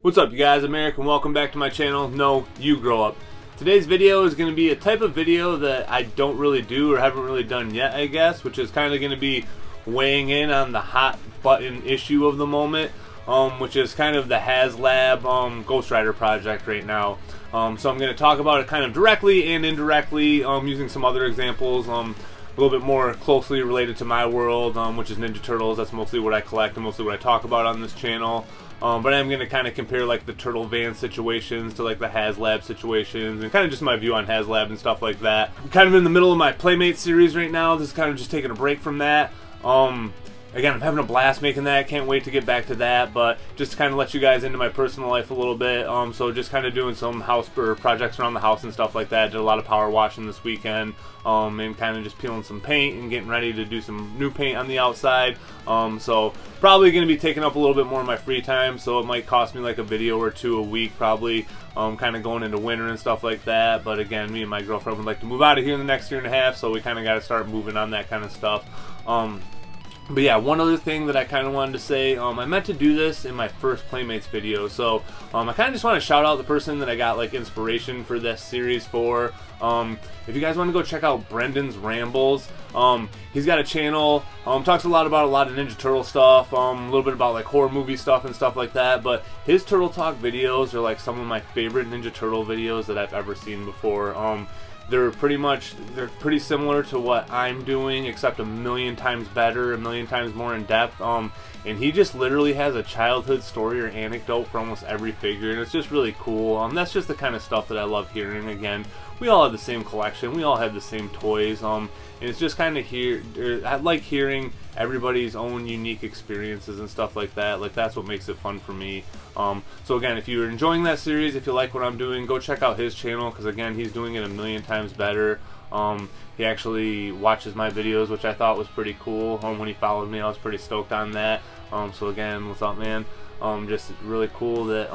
What's up, you guys? I'm Eric and welcome back to my channel. No, you grow up. Today's video is going to be a type of video that I don't really do or haven't really done yet, I guess, which is kind of going to be weighing in on the hot button issue of the moment, which is kind of the Haslab Ghost Rider project right now. So I'm going to talk about it kind of directly and indirectly, using some other examples, a little bit more closely related to my world, which is Ninja Turtles. That's mostly what I collect and mostly what I talk about on this channel. But I'm going to kind of compare like the Turtle Van situations to like the Haslab situations and kind of just my view on Haslab and stuff like that. I'm kind of in the middle of my Playmate series right now. This is kind of just taking a break from that. Again, I'm having a blast making that. Can't wait to get back to that, but just to kind of let you guys into my personal life a little bit. So just kind of doing some house or projects around the house and stuff like that. Did a lot of power washing this weekend, and kind of just peeling some paint and getting ready to do some new paint on the outside. So probably going to be taking up a little bit more of my free time, so it might cost me like a video or two a week probably, kind of going into winter and stuff like that. But again, me and my girlfriend would like to move out of here in the next year and a half, so we kind of got to start moving on that kind of stuff. But yeah, one other thing that I kind of wanted to say, I meant to do this in my first Playmates video, so I kind of just want to shout out the person that I got like inspiration for this series for. If you guys want to go check out Brendan's Rambles, he's got a channel, talks a lot of Ninja Turtle stuff, a little bit about like horror movie stuff and stuff like that, but his Turtle Talk videos are like some of my favorite Ninja Turtle videos that I've ever seen before. They're pretty similar to what I'm doing, except a million times better, a million times more in depth. And he just literally has a childhood story or anecdote for almost every figure, and it's just really cool. That's just the kind of stuff that I love hearing. Again, we all have the same collection, we all have the same toys, and it's just kind of I like hearing everybody's own unique experiences and stuff like that. Like, that's what makes it fun for me. So again, if you're enjoying that series, if you like what I'm doing, go check out his channel, because again, he's doing it a million times better. He actually watches my videos, which I thought was pretty cool. When he followed me, I was pretty stoked on that. So again, what's up, man? Just really cool that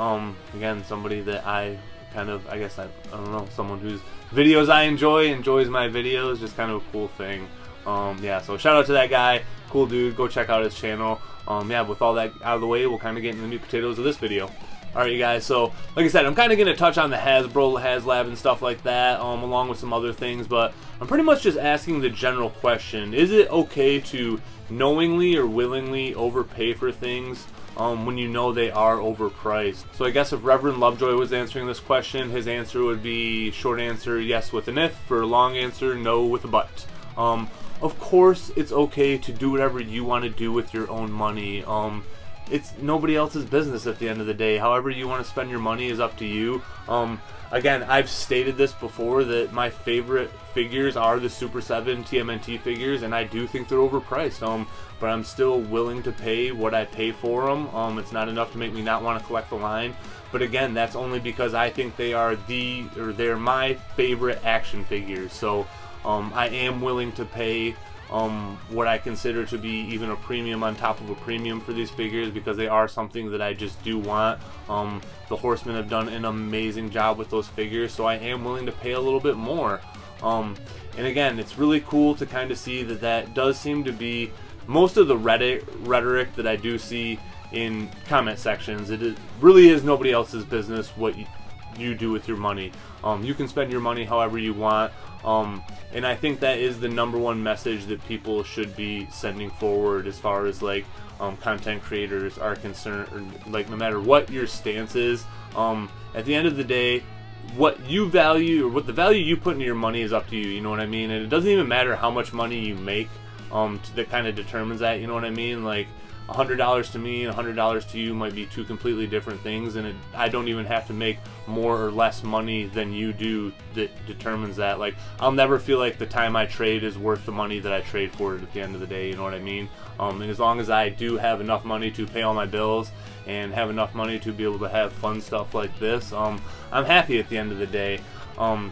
again, somebody that I guess I don't know, someone whose videos I enjoys my videos. Just kind of a cool thing. Yeah, so shout out to that guy, cool dude. Go check out his channel. Yeah, with all that out of the way, we'll kind of get into the meat and potatoes of this video. Alright, you guys, so like I said, I'm kind of going to touch on the Haslab and stuff like that, along with some other things, but I'm pretty much just asking the general question: is it okay to knowingly or willingly overpay for things when you know they are overpriced? So I guess if Reverend Lovejoy was answering this question, his answer would be short answer, yes with an if, for long answer, no with a but. Of course, it's okay to do whatever you want to do with your own money. It's nobody else's business at the end of the day. However you want to spend your money is up to you. Again, I've stated this before that my favorite figures are the Super 7 TMNT figures, and I do think they're overpriced. But I'm still willing to pay what I pay for them. It's not enough to make me not want to collect the line. But again, that's only because I think they're my favorite action figures. So I am willing to pay what I consider to be even a premium on top of a premium for these figures, because they are something that I just do want. The Horsemen have done an amazing job with those figures, so I am willing to pay a little bit more. And again, it's really cool to kind of see that does seem to be most of the Reddit rhetoric that I do see in comment sections. It really is nobody else's business what you do with your money. You can spend your money however you want. And I think that is the #1 message that people should be sending forward as far as like content creators are concerned, or like no matter what your stance is, at the end of the day, what you value or what the value you put into your money is up to you. You know what I mean? And it doesn't even matter how much money you make, that kind of determines that. You know what I mean? Like, $100 to me and $100 to you might be two completely different things, and I don't even have to make more or less money than you do that determines that. Like, I'll never feel like the time I trade is worth the money that I trade for it at the end of the day, you know what I mean? And as long as I do have enough money to pay all my bills and have enough money to be able to have fun stuff like this, I'm happy at the end of the day.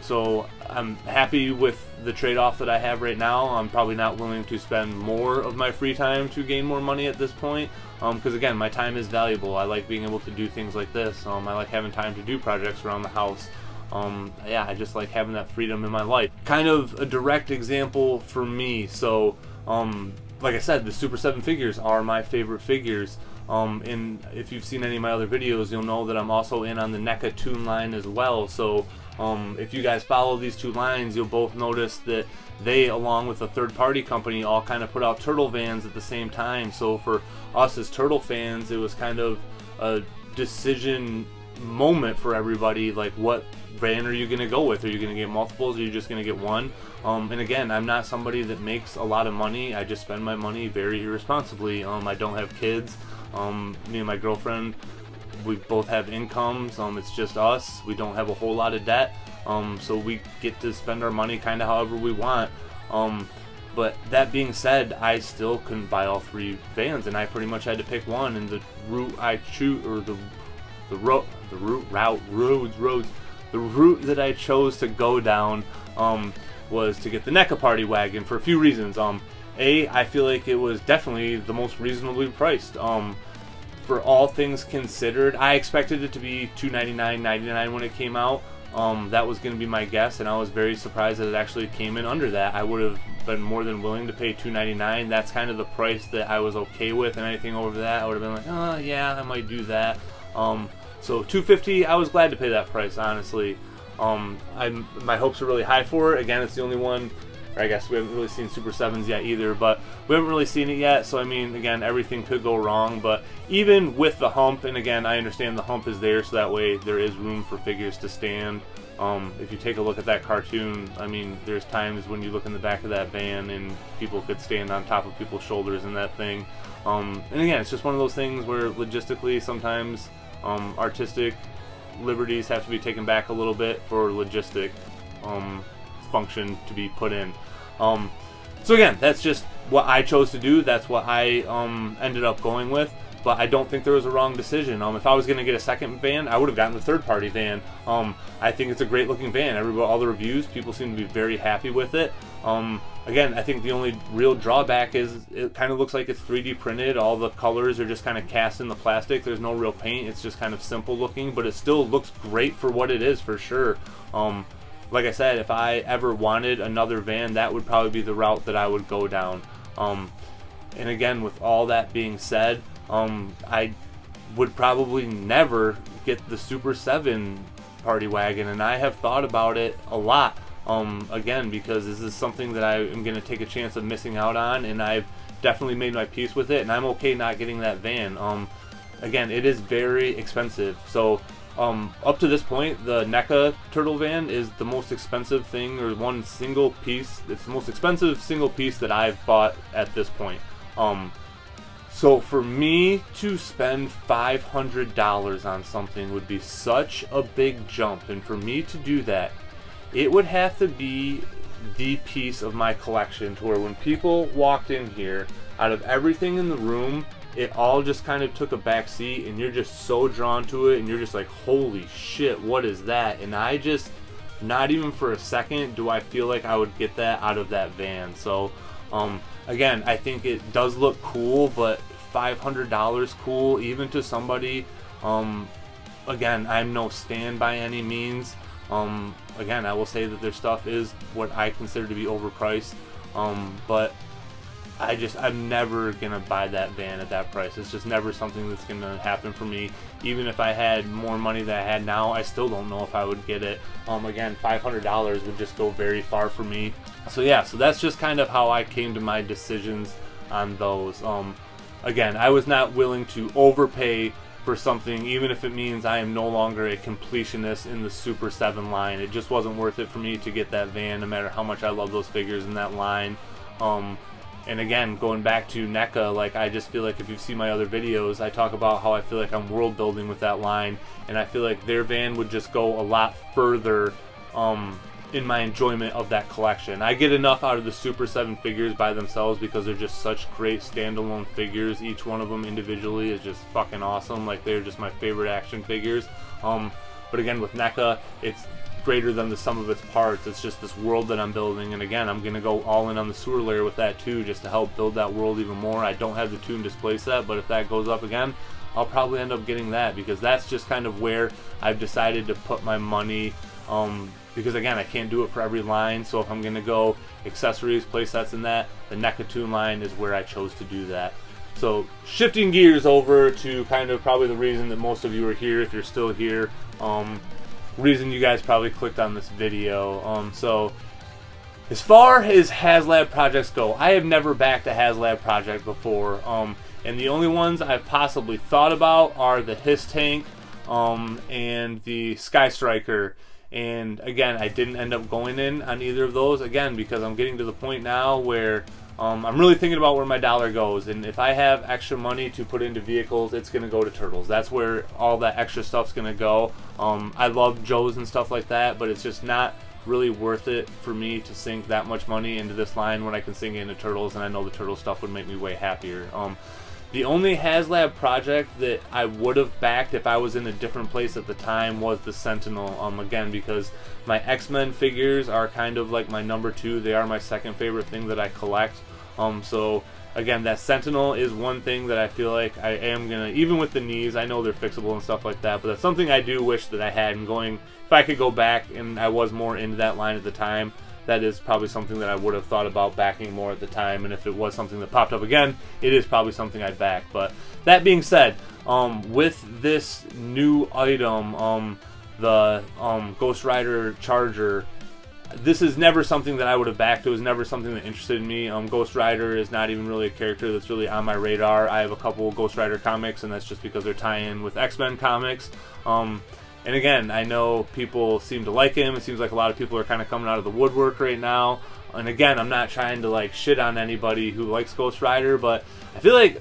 So I'm happy with the trade-off that I have right now. I'm probably not willing to spend more of my free time to gain more money at this point, because again, my time is valuable. I like being able to do things like this. I like having time to do projects around the house. Yeah, I just like having that freedom in my life. Kind of a direct example for me. So like I said, the Super 7 figures are my favorite figures. And if you've seen any of my other videos, you'll know that I'm also in on the NECA tune line as well. So if you guys follow these two lines, you'll both notice that they, along with a third-party company, all kind of put out turtle vans at the same time. So for us as turtle fans, it was kind of a decision moment for everybody, like, what van are you going to go with? Are you going to get multiples, or are you just going to get one? And again, I'm not somebody that makes a lot of money. I just spend my money very irresponsibly. I don't have kids. Me and my girlfriend, we both have incomes. It's just us. We don't have a whole lot of debt, so we get to spend our money kind of however we want. But that being said, I still couldn't buy all three vans, and I pretty much had to pick one. And the route I choose, or the route that I chose to go down was to get the NECA party wagon for a few reasons. I feel like it was definitely the most reasonably priced. For all things considered, I expected it to be $299.99 when it came out. That was going to be my guess, and I was very surprised that it actually came in under that. I would have been more than willing to pay $299. That's kind of the price that I was okay with, and anything over that, I would have been like, oh yeah, I might do that. So $250, I was glad to pay that price, honestly. My hopes are really high for it. Again, it's the only one, or I guess we haven't really seen Super 7s yet either, but we haven't really seen it yet, so I mean, again, everything could go wrong. But even with the hump, and again, I understand the hump is there so that way there is room for figures to stand. If you take a look at that cartoon, I mean, there's times when you look in the back of that van and people could stand on top of people's shoulders in that thing. And again, it's just one of those things where logistically sometimes artistic liberties have to be taken back a little bit for logistic function to be put in. So again, that's just what I chose to do. That's what I ended up going with. But I don't think there was a wrong decision. If I was going to get a second van, I would have gotten the third-party van. I think it's a great-looking van. All the reviews, people seem to be very happy with it. Again, I think the only real drawback is it kind of looks like it's 3D printed. All the colors are just kind of cast in the plastic. There's no real paint. It's just kind of simple looking, but it still looks great for what it is, for sure. Like I said, if I ever wanted another van, that would probably be the route that I would go down. And again, with all that being said, I would probably never get the Super 7 party wagon, and I have thought about it a lot. Again, because this is something that I am going to take a chance of missing out on, and I've definitely made my peace with it, and I'm okay not getting that van. Again, it is very expensive. So up to this point, the NECA turtle van is the most expensive thing, or one single piece. It's the most expensive single piece that I've bought at this point. So for me to spend $500 on something would be such a big jump, and for me to do that, it would have to be the piece of my collection to where when people walked in here, out of everything in the room, it all just kind of took a back seat, and you're just so drawn to it, and you're just like, holy shit, what is that? And I just, not even for a second do I feel like I would get that out of that van. So again, I think it does look cool, but $500 cool even to somebody. Again, I'm no stan by any means. Again, I will say that their stuff is what I consider to be overpriced, but I'm never gonna buy that van at that price. It's just never something that's gonna happen for me. Even if I had more money than I had now, I still don't know if I would get it. Again, $500 would just go very far for me. So yeah, so that's just kind of how I came to my decisions on those. Again, I was not willing to overpay for something, even if it means I am no longer a completionist in the Super 7 line. It just wasn't worth it for me to get that van, no matter how much I love those figures in that line. And again, going back to NECA, like, I just feel like if you've seen my other videos, I talk about how I feel like I'm world building with that line, and I feel like their van would just go a lot further in my enjoyment of that collection. I get enough out of the Super 7 figures by themselves because they're just such great standalone figures. Each one of them individually is just fucking awesome. Like, they're just my favorite action figures. But again, with NECA, it's greater than the sum of its parts. It's just this world that I'm building, and again, I'm gonna go all in on the sewer layer with that too, just to help build that world even more. I don't have the Toon display set, but if that goes up again, I'll probably end up getting that, because that's just kind of where I've decided to put my money. Because again, I can't do it for every line, so if I'm gonna go accessories, play sets, and that, the NECA Toon line is where I chose to do that. So shifting gears over to kind of probably the reason that most of you are here, if you're still here, reason you guys probably clicked on this video. So as far as Haslab projects go, I have never backed a Haslab project before, and the only ones I've possibly thought about are the Hiss Tank and the Sky Striker. And again, I didn't end up going in on either of those, again, because I'm getting to the point now where I'm really thinking about where my dollar goes, and if I have extra money to put into vehicles, it's going to go to Turtles. That's where all that extra stuff's going to go. I love Joes and stuff like that, but it's just not really worth it for me to sink that much money into this line when I can sink it into Turtles, and I know the Turtle stuff would make me way happier. The only Haslab project that I would have backed if I was in a different place at the time was the Sentinel, again, because my X-Men figures are kind of like my number 2. They are my second favorite thing that I collect. So again, that Sentinel is one thing that I feel like I am gonna, even with the knees, I know they're fixable and stuff like that, but that's something I do wish that I had. And going, if I could go back and I was more into that line at the time, that is probably something that I would have thought about backing more at the time. And if it was something that popped up again, it is probably something I'd back. But that being said, with this new item, the Ghost Rider Charger, this is never something that I would have backed. It was never something that interested me. Ghost Rider is not even really a character that's really on my radar. I have a couple Ghost Rider comics, and that's just because they're tie-in with X-Men comics. And again, I know people seem to like him. It seems like a lot of people are kind of coming out of the woodwork right now. And again, I'm not trying to like shit on anybody who likes Ghost Rider, but I feel like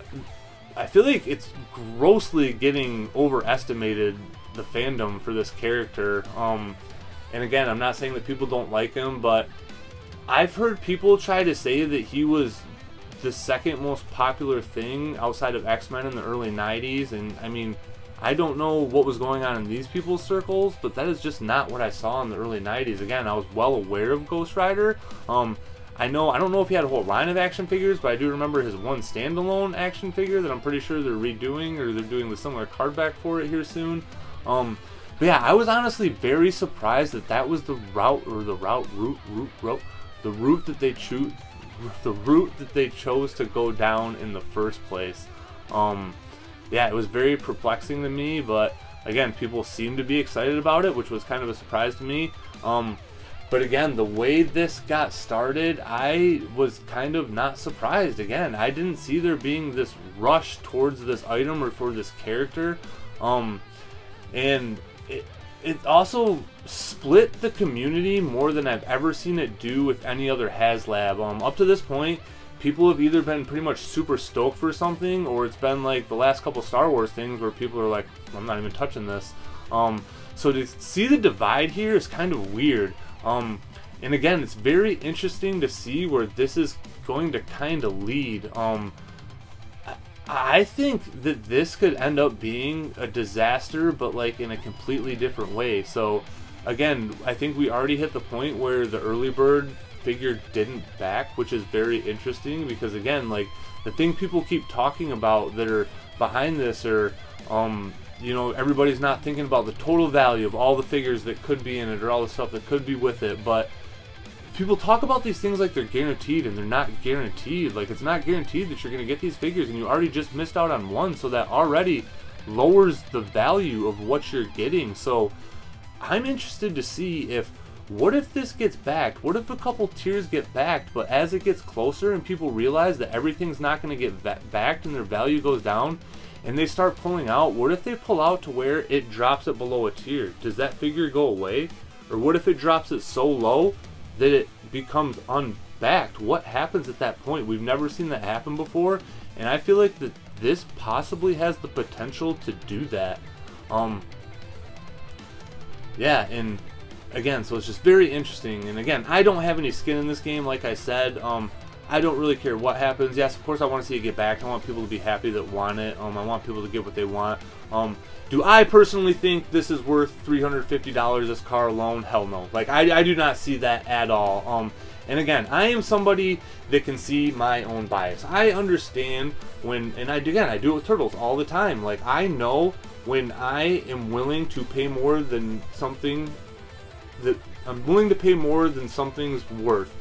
it's grossly getting overestimated, the fandom for this character. And again, I'm not saying that people don't like him, but I've heard people try to say that he was the second most popular thing outside of X-Men in the early 90s. And I mean, I don't know what was going on in these people's circles, but that is just not what I saw in the early 90s. Again, I was well aware of Ghost Rider. I don't know if he had a whole line of action figures, but I do remember his one standalone action figure that I'm pretty sure they're redoing, or they're doing the similar card back for it here soon. But yeah, I was honestly very surprised that that was the route that they chose to go down in the first place. Yeah, it was very perplexing to me, but again, people seem to be excited about it, which was kind of a surprise to me. But again, the way this got started, I was kind of not surprised. Again, I didn't see there being this rush towards this item or for this character. And it also split the community more than I've ever seen it do with any other Haslab. Up to this point, people have either been pretty much super stoked for something, or it's been like the last couple Star Wars things where people are like, I'm not even touching this. So to see the divide here is kind of weird. And again, it's very interesting to see where this is going to kind of lead. I think that this could end up being a disaster, but like in a completely different way. So again, I think we already hit the point where the early bird figure didn't back, which is very interesting, because again, like the thing people keep talking about that are behind this are you know, everybody's not thinking about the total value of all the figures that could be in it or all the stuff that could be with it. But people talk about these things like they're guaranteed, and they're not guaranteed. Like, it's not guaranteed that you're going to get these figures, and you already just missed out on one, so that already lowers the value of what you're getting. So I'm interested to see if, what if this gets backed? What if a couple tiers get backed, but as it gets closer and people realize that everything's not going to get backed and their value goes down, and they start pulling out? What if they pull out to where it drops it below a tier? Does that figure go away? Or what if it drops it so low that it becomes unbacked? What happens at that point? We've never seen that happen before, and I feel like that this possibly has the potential to do that. Yeah, and again, so it's just very interesting. And again, I don't have any skin in this game, like I said. I don't really care what happens. Yes, of course I want to see it get back. I want people to be happy that want it. I want people to get what they want. Do I personally think this is worth $350 this car alone? Hell no. Like, I do not see that at all. And again, I am somebody that can see my own bias. I understand when, and I do it with Turtles all the time. Like, I know when I am willing to pay more than something that I'm willing to pay more than something's worth.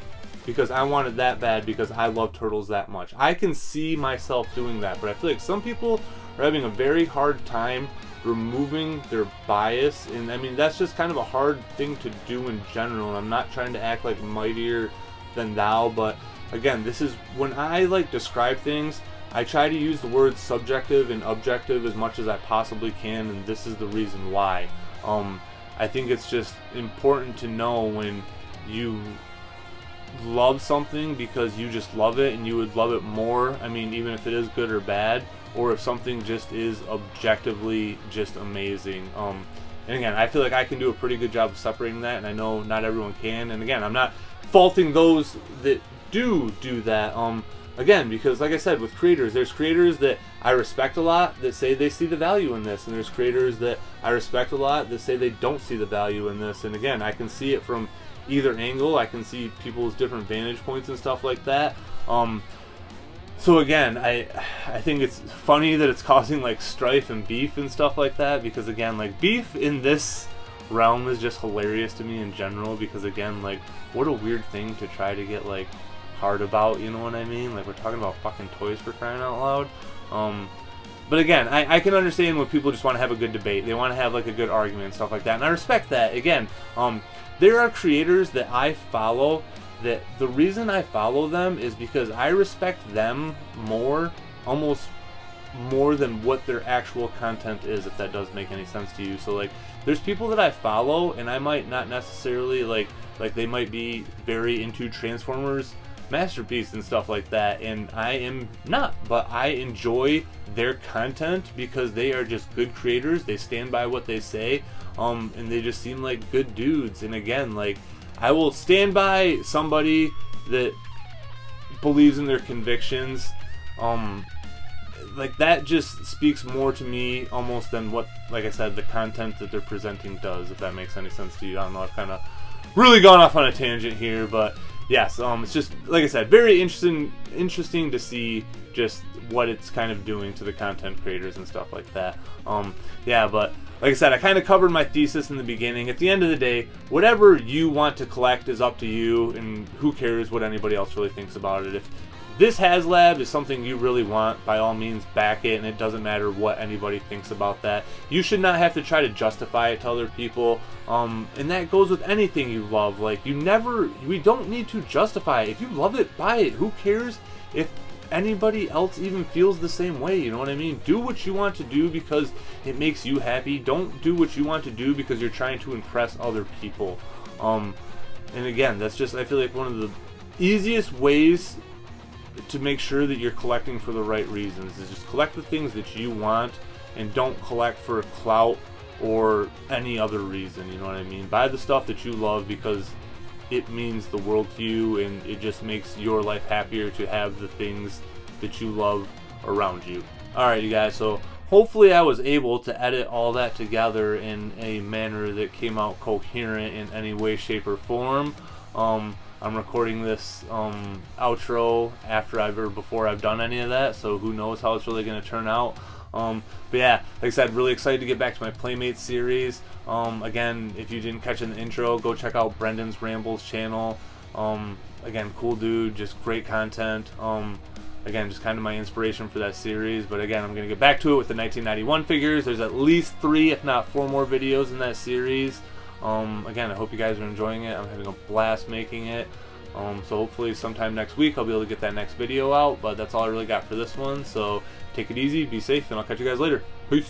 because I wanted that bad because I love turtles that much. I can see myself doing that, but I feel like some people are having a very hard time removing their bias, and I mean that's just kind of a hard thing to do in general, and I'm not trying to act like mightier than thou, but again, this is when I like describe things, I try to use the words subjective and objective as much as I possibly can, and this is the reason why. I think it's just important to know when you love something because you just love it and you would love it more, I mean even if it is good or bad, or if something just is objectively just amazing. And again, I feel like I can do a pretty good job of separating that, and I know not everyone can, and again, I'm not faulting those that do that, again, because like I said, with creators, there's creators that I respect a lot that say they see the value in this, and there's creators that I respect a lot that say they don't see the value in this, and again, I can see it from either angle. I can see people's different vantage points and stuff like that. So again, I think it's funny that it's causing like strife and beef and stuff like that, because again, like beef in this realm is just hilarious to me in general, because again, like what a weird thing to try to get like hard about, you know what I mean? Like we're talking about fucking toys for crying out loud. But again, I can understand when people just want to have a good debate. They want to have like a good argument and stuff like that, and I respect that. Again, there are creators that I follow that the reason I follow them is because I respect them more, almost more than what their actual content is, if that does make any sense to you. So like there's people that I follow and I might not necessarily like they might be very into Transformers Masterpiece and stuff like that, and I am not, but I enjoy their content because they are just good creators. They stand by what they say, and they just seem like good dudes. And again, like I will stand by somebody that believes in their convictions. Like that just speaks more to me almost than what, like I said, the content that they're presenting does, if that makes any sense to you. I don't know, I've kind of really gone off on a tangent here, but yes, it's just, like I said, very interesting to see just what it's kind of doing to the content creators and stuff like that. Yeah, but like I said, I kind of covered my thesis in the beginning. At the end of the day, whatever you want to collect is up to you, and who cares what anybody else really thinks about it. If this Haslab is something you really want, by all means back it, and it doesn't matter what anybody thinks about that. You should not have to try to justify it to other people, and that goes with anything you love. Like we don't need to justify it. If you love it, buy it. Who cares if anybody else even feels the same way? You know what I mean? Do what you want to do because it makes you happy. Don't do what you want to do because you're trying to impress other people. And again, that's just, I feel like one of the easiest ways to make sure that you're collecting for the right reasons is just collect the things that you want, and don't collect for clout or any other reason. You know what I mean? Buy the stuff that you love because it means the world to you, and it just makes your life happier to have the things that you love around you. Alright, you guys, so hopefully I was able to edit all that together in a manner that came out coherent in any way, shape, or form. I'm recording this outro before I've done any of that, so who knows how it's really going to turn out. But yeah, like I said, really excited to get back to my Playmates series. Again, if you didn't catch in the intro, go check out Brendan's Rambles channel. Again, cool dude, just great content. Again, just kind of my inspiration for that series. But again, I'm going to get back to it with the 1991 figures. There's at least 3, if not 4 more videos in that series. Again, I hope you guys are enjoying it. I'm having a blast making it. So hopefully sometime next week I'll be able to get that next video out. But that's all I really got for this one. So take it easy, be safe, and I'll catch you guys later. Peace.